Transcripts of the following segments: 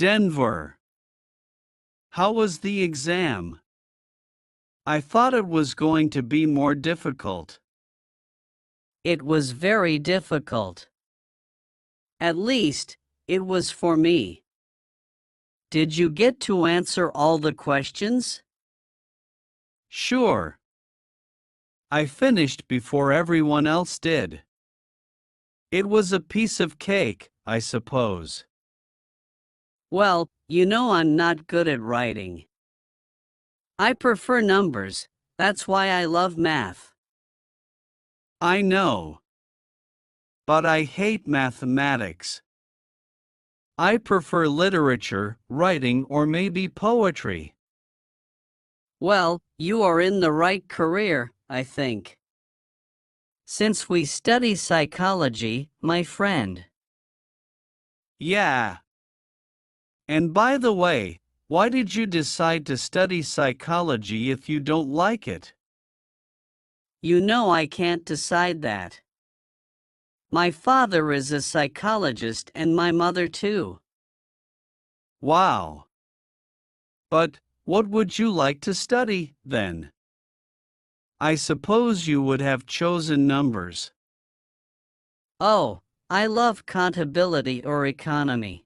Denver. How was the exam? I thought it was going to be more difficult. It was very difficult. At least, it was for me. Did you get to answer all the questions? Sure. I finished before everyone else did. It was a piece of cake, I suppose. Well, you know I'm not good at writing. I prefer numbers, that's why I love math. I know. But I hate mathematics. I prefer literature, writing, or maybe poetry. Well, you are in the right career, I think. Since we study psychology, my friend. Yeah. And by the way, why did you decide to study psychology if you don't like it? You know I can't decide that. My father is a psychologist and my mother too. Wow. But what would you like to study, then? I suppose you would have chosen numbers. Oh, I love contability or economy.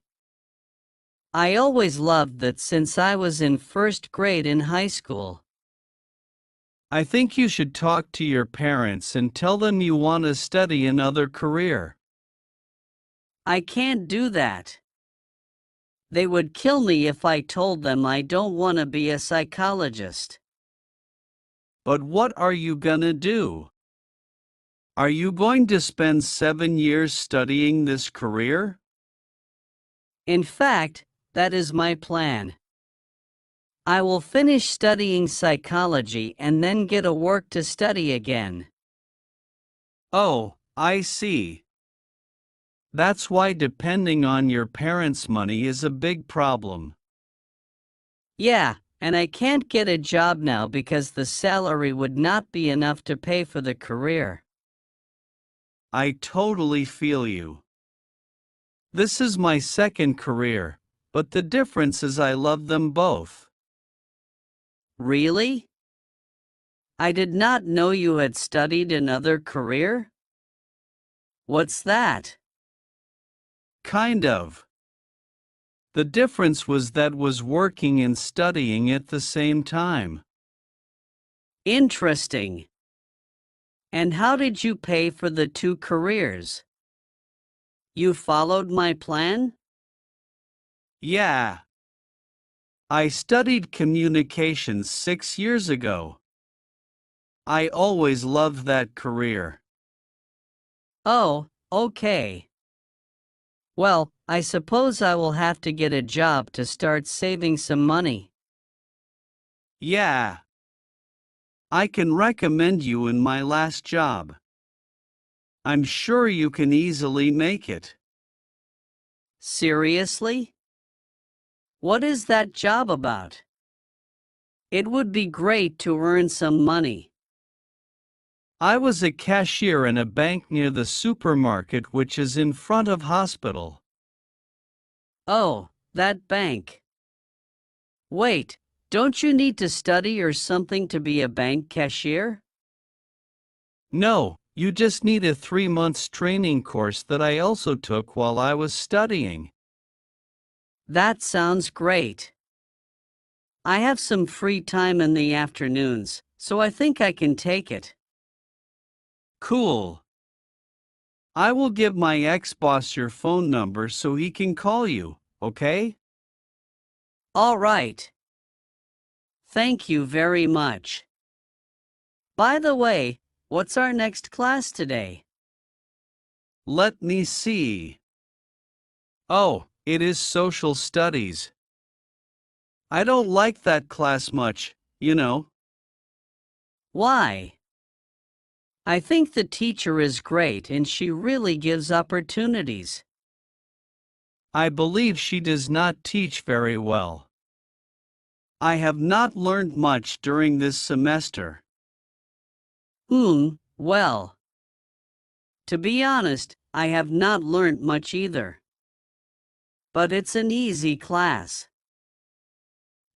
I always loved that since I was in first grade in high school. I think you should talk to your parents and tell them you want to study another career. I can't do that. They would kill me if I told them I don't want to be a psychologist. But what are you gonna do? Are you going to spend 7 years studying this career? In fact, that is my plan. I will finish studying psychology and then get a work to study again. Oh, I see. That's why depending on your parents' money is a big problem. Yeah, and I can't get a job now because the salary would not be enough to pay for the career. I totally feel you. This is my second career, but the difference is I love them both. Really? I did not know you had studied another career? What's that? Kind of. The difference was that was working and studying at the same time. Interesting. And how did you pay for the two careers? You followed my plan? Yeah. I studied communications 6 years ago. I always loved that career. Oh, okay. Well, I suppose I will have to get a job to start saving some money. Yeah. I can recommend you in my last job. I'm sure you can easily make it. Seriously? What is that job about? It would be great to earn some money. I was a cashier in a bank near the supermarket which is in front of hospital. Oh, that bank. Wait, don't you need to study or something to be a bank cashier? No, you just need a 3 months training course that I also took while I was studying. That sounds great. I have some free time in the afternoons, so I think I can take it. Cool. I will give my ex-boss your phone number so he can call you, okay? All right. Thank you very much. By the way, what's our next class today? Let me see. Oh, it is social studies. I don't like that class much, you know. Why? I think the teacher is great and she really gives opportunities. I believe she does not teach very well. I have not learned much during this semester. Well. To be honest, I have not learned much either. but it's an easy class.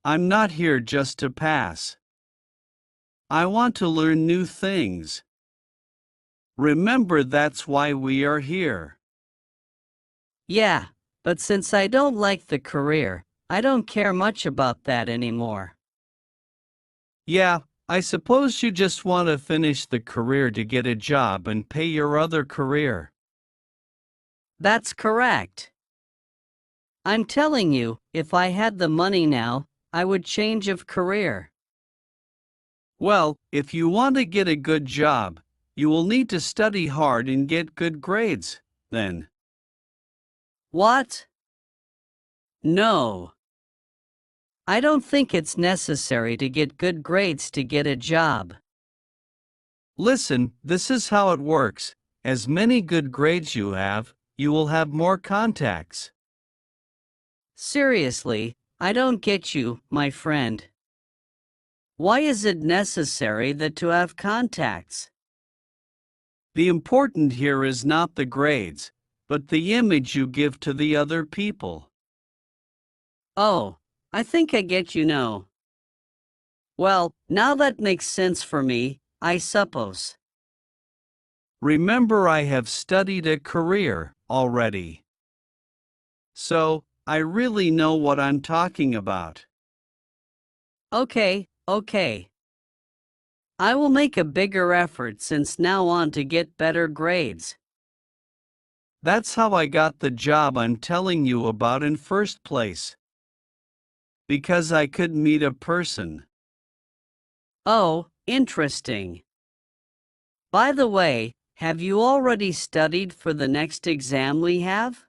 I'm not here just to pass. I want to learn new things. Remember, that's why we are here. Yeah, but since I don't like the career, I don't care much about that anymore. Yeah, I suppose you just want to finish the career to get a job and pay your other career. That's correct. I'm telling you, if I had the money now, I would change of career. Well, if you want to get a good job, you will need to study hard and get good grades, then. What? No. I don't think it's necessary to get good grades to get a job. Listen, this is how it works. As many good grades you will have more contacts. Seriously, I don't get you, my friend. Why is it necessary that to have contacts? The important here is not the grades, but the image you give to the other people. Oh, I think I get you now. Well, now that makes sense for me, I suppose. Remember, I have studied a career already. So, I really know what I'm talking about. Okay, okay. I will make a bigger effort since now on to get better grades. That's how I got the job I'm telling you about in first place. Because I could meet a person. Oh, interesting. By the way, have you already studied for the next exam we have?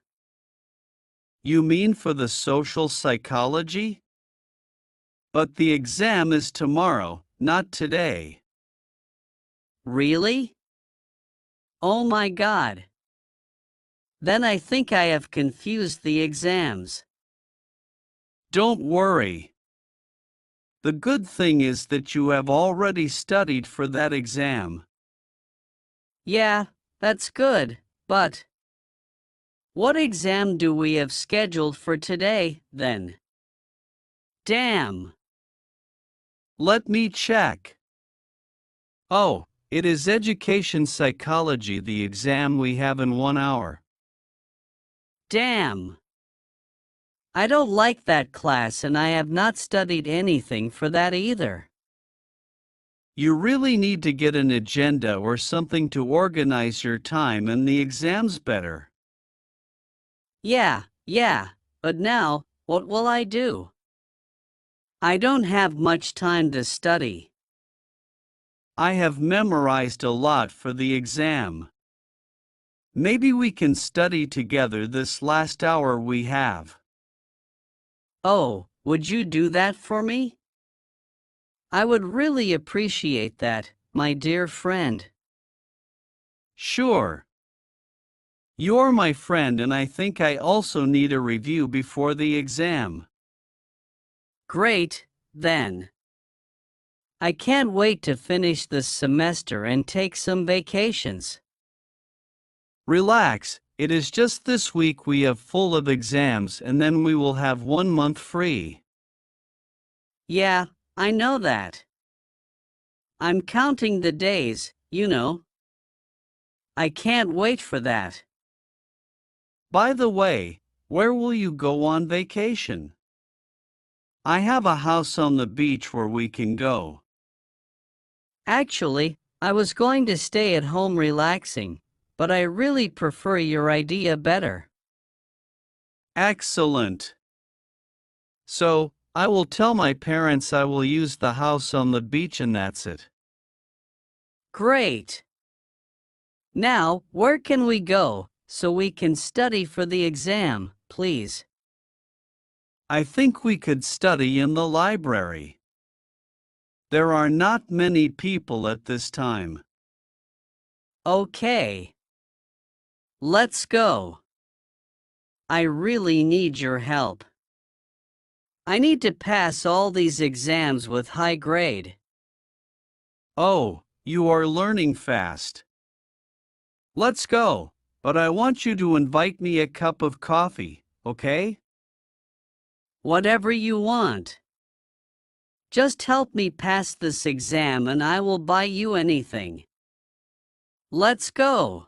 You mean for the social psychology? But the exam is tomorrow, not today. Really? Oh my God. Then I think I have confused the exams. Don't worry. The good thing is that you have already studied for that exam. Yeah, that's good, but what exam do we have scheduled for today, then? Damn. Let me check. Oh, it is education psychology, the exam we have in 1 hour. Damn. I don't like that class and I have not studied anything for that either. You really need to get an agenda or something to organize your time and the exams better. Yeah, but now, what will I do? I don't have much time to study. I have memorized a lot for the exam. Maybe we can study together this last hour we have. Oh, would you do that for me? I would really appreciate that, my dear friend. Sure. You're my friend and I think I also need a review before the exam. Great, then. I can't wait to finish this semester and take some vacations. Relax, it is just this week we have full of exams and then we will have 1 month free. Yeah, I know that. I'm counting the days, you know. I can't wait for that. By the way, where will you go on vacation? I have a house on the beach where we can go. Actually, I was going to stay at home relaxing, but I really prefer your idea better. Excellent. So, I will tell my parents I will use the house on the beach and that's it. Great. Now, where can we go so we can study for the exam, please? I think we could study in the library. There are not many people at this time. Okay. Let's go. I really need your help. I need to pass all these exams with high grade. Oh, you are learning fast. Let's go, but I want you to invite me a cup of coffee, okay? Whatever you want. Just help me pass this exam and I will buy you anything. Let's go.